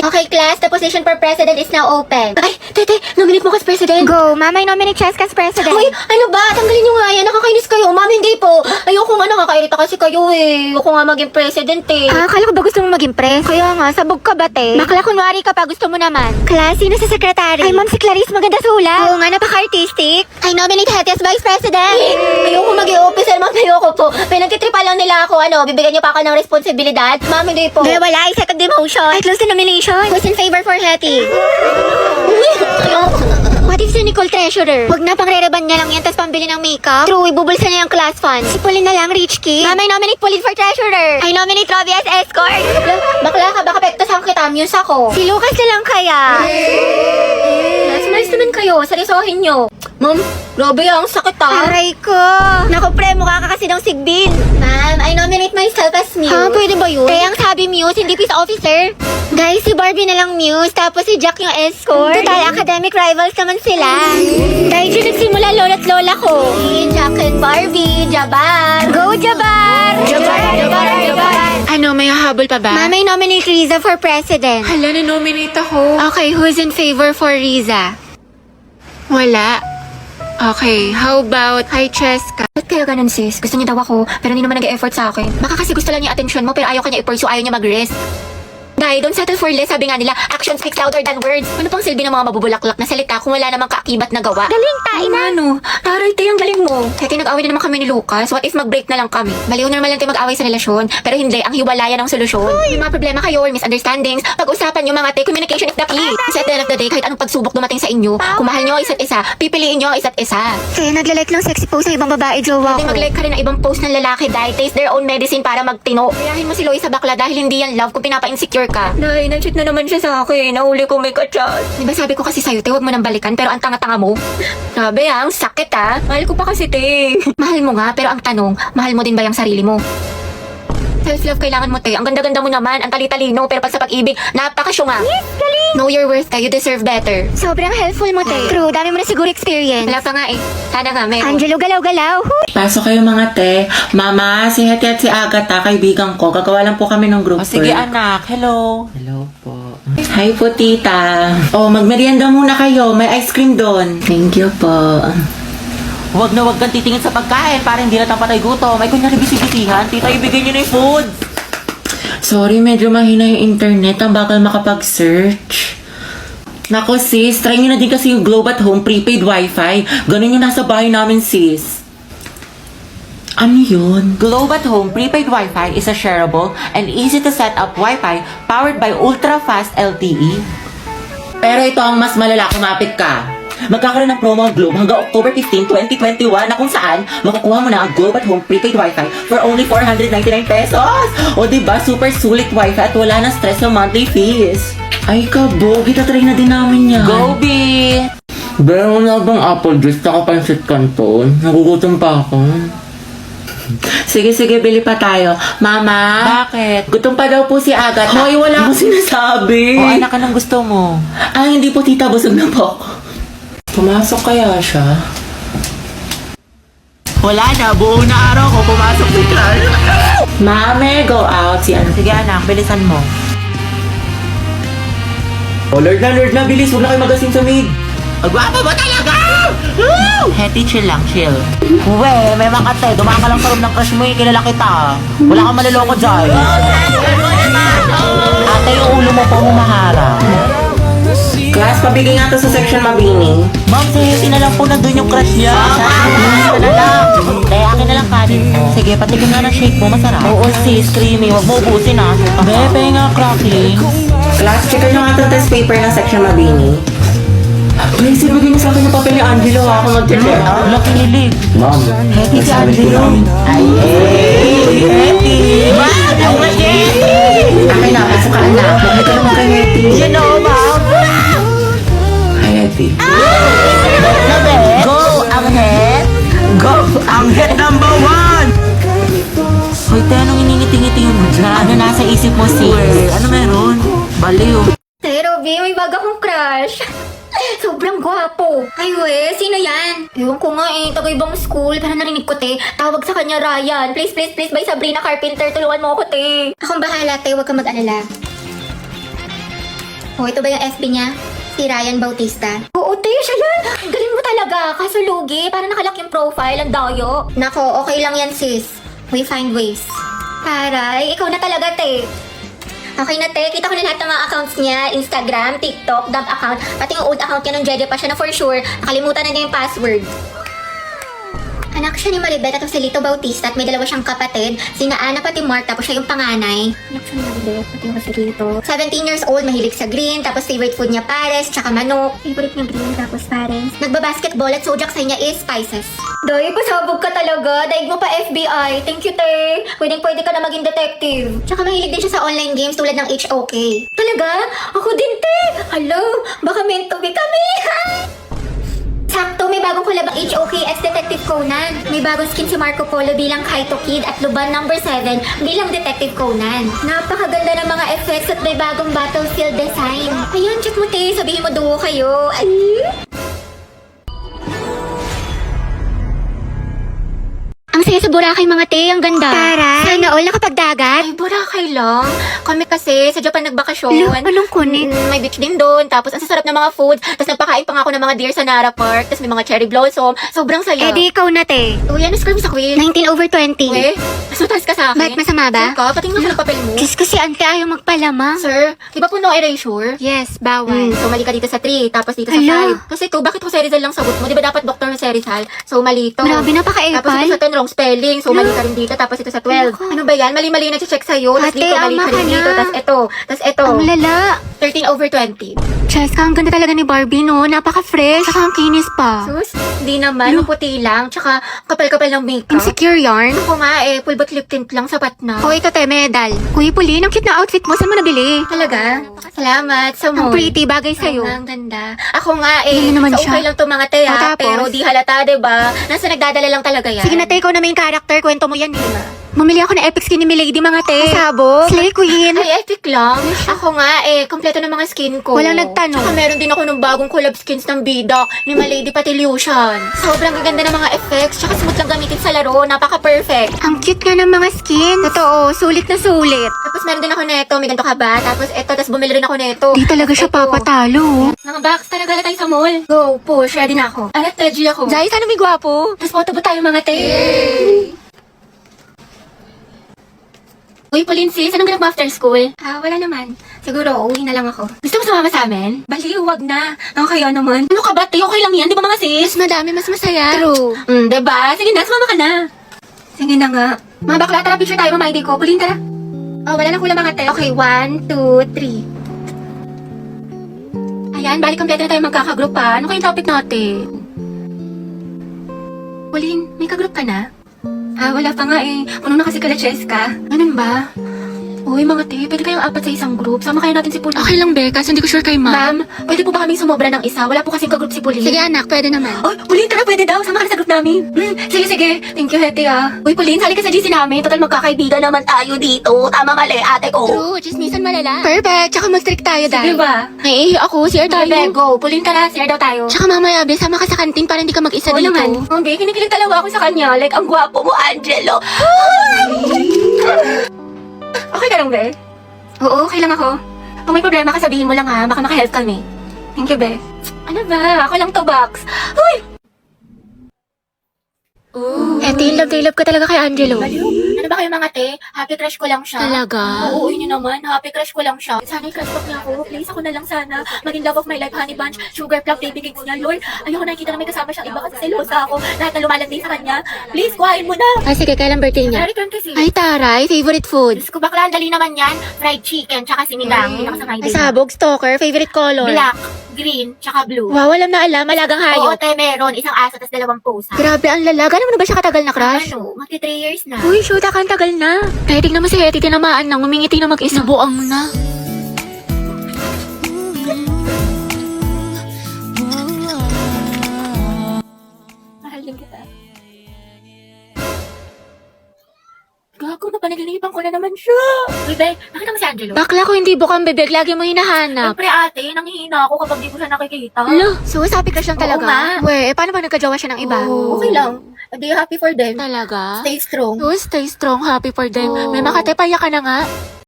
Okay, class, the position for president is now open. Ay, tete, nominate mo kas president. Go, Mama, I nominate Cheska as president. Uy, ano ba? Tanggalin nyo nga yan. Nakakainis kayo. Ma'am, hindi po. Ayoko nga, nakakairita kasi kayo eh. Ayoko nga maging president eh. Akala ko ba gusto mong maging press? Kaya nga, sabog ka ba, te? Bakla kunwari ka pa, gusto mo naman. Class, sino sa secretary? Ay, Ma'am, si Clarice, maganda sulat. Oo nga, napaka-artistic. I nominate Hetty as vice president. Ayoko maging officer, ma'am. Ayoko po. Pinagtitripa lang nila ako. Bibigyan niyo pa ako ng responsibilidad. Ma'am, hindi po. Kaya wala, I second demotion. I close the nomination. Who's in favor for Hetty? What if si Nicole treasurer? Huwag na, pang-rereban niya lang yan, tapos pambili ng makeup. True, ibubulsa niya yung class fund. Si Pauline na lang, rich kid. Mama, I nominate Pauline for treasurer. I nominate Robbie as escort. Bakla ka, baka pektasan kita. Muse ako. Si Lucas na lang kaya. Nice naman kayo. Seryosohin nyo. Ma'am, grabe ang sakit ah. Aray ko. Naku, pre, mukha ka kasi ng sigbin. Ma'am, I nominate myself as Muse. Ha, pwede ba yun? Kaya ang sabi Muse, hindi peace officer. Guys, si Barbie na lang Muse, tapos si Jack yung escort. Total, academic rivals naman sila. Dahil dyan nagsimula lola't lola ko. Jack and Barbie, Jabar. Go, Jabar! Ano, may hahabol pa ba? Mama, I nominate Riza for president. Hala, na-nominate ako. Okay, who's in favor for Riza? Wala. Okay, how about kay Cheska? Ba't kaya ganun sis? Gusto niya daw ako, pero hindi naman nag-effort sa akin. Baka kasi gusto lang niya attention mo, pero ayaw kanya i-pursue, ayaw niya mag-rest. Dahil don't settle for less, sabi nga nila, action speaks louder than words. Ano pang silbi ng mga mabubulaklak na salita kung wala namang kaakibat na gawa? Galing, tain na. Ano? Taray, ang galing mo. Kaya nag-away na naman kami ni Lucas. What if mag-break na lang kami? Baliw na naman lang tayo mag-away sa relasyon. Pero hindi, ang hiwalayan ang solusyon. May mga problema kayo or misunderstandings. Pag-usapan nyo mga communication is the key. Kasi at the end of the day, kahit anong pagsubok dumating sa inyo, kung mahal nyo ang isa't isa, pipiliin nyo ang isa't isa. Kaya naglalike ng sexy post ng ibang babae, jowa Hindi ko. mag-like ka rin ng ibang post ng lalaki dahil taste their own medicine para magtino. Kayahin mo si Loie sa bakla dahil hindi yan love kung pinapa-insecure ka. Nay, nag-cheat na naman siya sa akin. Nahuli ko may kachat. Diba sabi ko kasi sa'yo, te, huwag mo nang balikan pero ang tanga-tanga mo. Grabe ang sakit ah. Mahal ko pa kasi, te. Mahal mo nga, pero ang tanong, mahal mo din ba yung sarili mo? Self-love kailangan mo, te. Ang ganda-ganda mo naman, ang tali-talino, pero pag sa pag-ibig, napakasyunga. Yes, galing! Know your worth, te. You deserve better. Sobrang helpful mo, te. True, dami mo na siguro experience. Wala pa nga eh. Sana nga, meron. Angelo, galaw-galaw. Pasok kayo mga te. Mama, si Hetty at si Agatha, kaibigan ko. Gagawa lang po kami ng group O sige work. anak, hello. Hello po. Hi po, tita. Oh, magmerienda muna kayo. May ice cream doon. Thank you po. Huwag na huwag kang titingin sa pagkain para hindi na patay gutom. May kunyari bisibisihan, tita ibigay niyo na yung food. Sorry, medyo mahina yung internet. Ang bakal makapag-search. Nako sis, try nyo na din kasi yung Globe at Home prepaid wifi. Ganun yung nasa bahay namin sis. Ano yun? Globe at Home prepaid Wi-Fi is a shareable and easy to set up Wi-Fi powered by ultra-fast LTE. Pero ito ang mas malala, kumapit ka. Magkakaroon ng promo ang Globe hanggang October 15, 2021 na kung saan makukuha mo na ang Globe at Home prepaid Wi-Fi for only 499 pesos. O diba, super sulit Wi-Fi at wala na stress sa monthly fees. Ay kabog, itatry na din namin yan. Go, B! Pero wala bang apple juice tsaka pansit canton? Nagugutom pa ako. Sige, bili pa tayo. Mama? Bakit? Gutom pa daw po si Agatha. Hoy, wala akong sinasabi. O anak, anong gusto mo? Ah, hindi po tita, busog na po ako. Pumasok kaya siya? Wala na, buong na araw ko pumasok si Clark. Mame, go out. Si ano? Sige anak, bilisan mo. Oh, Lord na, bilis. Huwag na kayo magasin sa maid. Agwapa mo talaga! Woo! Hetty, chill lang, chill. Uwe, may makate. Dumaan ka lang sa room ng crush mo, kilala kita. Wala kang maloloko dyan. Ate, yung ulo mo po humahara. Class, pabigay nga to sa section mabini. Ma'am, si Hetty na lang po nandun yung crush niya. Ito na lang. Eh, akin na lang kanin mo. Sige, patikin nga ng shake mo, masarap. Oo, sis, creamy. Huwag mo ubusin ha. Bebe nga, crackling. Class, checkan nyo nga itong test paper ng section mabini. Please, ibigay niyo sa akin yung papel ni Angelo ha, kung mag-check. Wala kinilig. Ma'am, Hetty si Angelo. Ay, Hetty. Ma'am, ang Hetty. akin na, pasok ka na. Bakit ka naman kay Hetty? You know, ma'am. Hi, Hetty. Nabe? Go, ang het. Go, ang het number one. Hoy, te, anong iningiti-ngiti mo dyan? Ano nasa isip mo, sis? Ano meron? Baliw. Hey, Robby, may bago akong crush. Sobrang gwapo. Ay, we, sino yan? Ewan ko nga eh, taga-ibang school. Pero narinig ko, te. Tawag sa kanya, Ryan. Please, by Sabrina Carpenter. Tulungan mo ako, te. Akong bahala, te. Huwag ka mag-alala. Oh, ito ba yung FB niya? Si Ryan Bautista. Oo, te, siya yan. Ang galing mo talaga. Kaso lugi, para nakalak yung profile, ang dayo. Nako, okay lang yan sis. We find ways. Taray, ikaw na talaga, te. Okay na te, kita ko na lahat ng mga accounts niya. Instagram, TikTok, dump account. Pati yung old account niya nung Jeje pa siya na for sure. Nakalimutan na niya yung password. Anak siya ni Maribeth at si Lito Bautista at may dalawa siyang kapatid. Sina Ana pati Mark tapos siya yung panganay. Anak siya ni Maribeth pati yung si Lito. 17 years old, mahilig sa green. Tapos favorite food niya pares, tsaka manok. Favorite niya green tapos pares. Nagbabasketball at zodiac sign niya is Pisces. Day, pasabog ka talaga. Daig mo pa FBI. Thank you, te. Pwede ka na maging detective. Tsaka mahilig din siya sa online games tulad ng HOK. Talaga? Ako din, te. Hello, baka meant to be kami. Sakto, may bagong collab ang HOK as Detective Conan. May bagong skin si Marco Polo bilang Kaito Kid at Luban number 7 bilang Detective Conan. Napakaganda ng mga effects at may bagong battlefield design. Ayun, check mo te, sabihin mo duo kayo. Ay! Ang saya sa Boracay mga te, ang ganda. Sana all nakapagdagat. Ay, Boracay lang. Kami kasi sa Japan nagbakasyon. Lo, anong kunin? May beach din doon. Tapos ang sasarap ng mga food. Tapos nagpakain pa nga ako ng mga deer sa Nara Park. Tapos may mga cherry blossom. Sobrang saya. Eh di ikaw na te. Uy, ano score mo sa quiz? 19/20. Uy, mas mataas ka sa akin. Ba't masama ba? Sure ka? Patingin mo sa papel mo. Diyos ko si ante ayaw magpalama. Sir, di ba po no erasure? Yes, bawal. So, mali ka dito sa 3, tapos dito sa Hala. 5. Kasi ito, bakit Jose Rizal lang sagot mo? Di ba dapat Dr. Jose Rizal? So, mali ito. Grabe, napaka-epal. Tapos ito sa 10, wrong spelling. So, mali ka rin dito. Tapos ito sa 12. Ano ba yan? Mali-mali na check sa'yo. Tapos Ate, dito, mali ama ka ka rin na. dito. Tapos ito. Tapos ito. Ang lala. 13/20. Cheska, ang ganda talaga ni Barbie, no? Napaka-fresh. Saka ang kinis pa. Sus, hindi naman. Maputi lang. Tsaka, kapal-kapal ng makeup. Insecure yarn. Ako nga eh, full bot lip tint lang, sapat na. O, ito te, medal. Uy, Pauline, ang cute na outfit mo. Saan mo nabili? Talaga? Salamat sa Ang mo. pretty, bagay sa'yo. Ang ganda. Ako nga eh, Ganun naman so siya. okay lang to mga te O, ha, tapos? pero di halata, diba? Nasa nagdadala lang talaga yan. Sige na te, ikaw na main character. Kwento mo yan, Mamili ako ng epic skin ni Milady, mga te. Pasabog. Slay Queen. Ay, epic lang. Ako nga eh, kompleto ng mga skin ko. Walang nagtanong. Tsaka meron din ako ng bagong collab skins ng bida ni Malady Patilution. Sobrang gaganda ng mga effects, tsaka smooth lang gamitin sa laro, napaka-perfect. Ang cute nga ng mga skin. Totoo, sulit na sulit. Tapos meron din ako neto, may ganito ka ba? Tapos eto, tapos bumili rin ako neto. Di talaga siya Eto. papatalo. Mga box, talaga na tayo sa mall. Go, push, ready na ako. Alat, edgy ako. Zay, sana may gwapo. Tapos photo ba tayo mga te? Uy, Pauline sis, anong ganap mo after school? Wala naman. Siguro, uwi na lang ako. Gusto mo sumama sa amin? Baliw, wag na. Ang kaya naman. Ano ka ba, te? Okay lang yan, di ba mga sis? Mas madami, mas masaya. True. Diba? Sige na, sumama ka na. Sige na nga. Mga bakla, tara, picture tayo, mama ID ko. Pauline, tara. Oh, wala nang kulang mga te. Okay, 1, 2, 3. Ayan, balik kompleto na tayo magkakagroup pa. Ano kayong topic natin? Pauline, may kagroup ka na? Wala pa nga eh. Puno na kasi kala Cheska. Ganun ba? Uy, mga te, pwede kayong apat sa isang group. Sama kayo natin si Pauline. Okay lang, be, kasi hindi ko sure kay ma'am. Ma'am, pwede po ba kaming sumobra ng isa? Wala po kasing kagroup si Pauline. Sige anak, pwede naman. Oh, Pauline, tara, pwede daw. Sama ka na sa group namin. Sige. Thank you, Hete, ah. Uy, Pauline, sali ka sa GC namin. Total, magkakaibigan naman tayo dito. Tama mali, ate ko. True, chismisan malala. Perfect, tsaka mag-strict tayo Di ba? Naiihi ako, CR tayo. Bebe, go. Pauline, tara, share daw tayo. Tsaka mamaya, be, sama ka sa kantin para hindi ka mag-isa Oo dito. naman. Okay, kinikilig talaga ako sa kanya. Like, ang gwapo mo, Angelo. Okay ka lang, Be? Oo, okay lang ako. Kung may problema ka, sabihin mo lang ha. Baka makahelp kami. Thank you, Be. Ano ba? Ako lang to, Box. Uy! Ooh. Ate, love ka talaga kay Angelo. Ano ba kayo mga te? Happy crush ko lang siya. Talaga? Oo, yun yun naman. Happy crush ko lang siya. Sana i-crush back niya ako. Please, ako na lang sana. Maging love of my life, honey bunch, sugar plum, baby cakes niya. Lord, ayoko nakikita na may kasama siyang iba kasi selosa ako. Lahat na lumalandi sa kanya. Please, kuhain mo na. Ay, sige, kailan birthday niya? Return kasi. Ay, taray, favorite food. Diyos ko, bakla, ang dali naman yan. Fried chicken, tsaka sinigang. Hindi ako sa Ay, sabog, stalker, favorite color. Black, green, tsaka blue. Wow, alam na alam, malagang Oo, hayop. te, meron. Isang aso, tas 2 pusa. Grabe, ang lala. Gano'n mo na ba siya katagal na crush? Ano, magti 3 years na. Uy, shoot, ang tagal na. Kaya tignan mo si Hetty, tinamaan nang umingiti na mag-isa. Nabuang na. Mahal din kita. Gago na, panaginip ko na naman siya. Uy, be, nakita mo si Angelo? Bakla ko hindi bukang bebek, lagi mo hinahanap. Siyempre ate, nangihina ako kapag di ko siya nakikita. Lo, so happy crush lang Oo talaga? nga. We, paano ba nagkajowa siya ng iba? Okay lang. Adi, happy for them. Talaga? Stay strong. So, stay strong, happy for them. Oo. May makatepaya ka na nga.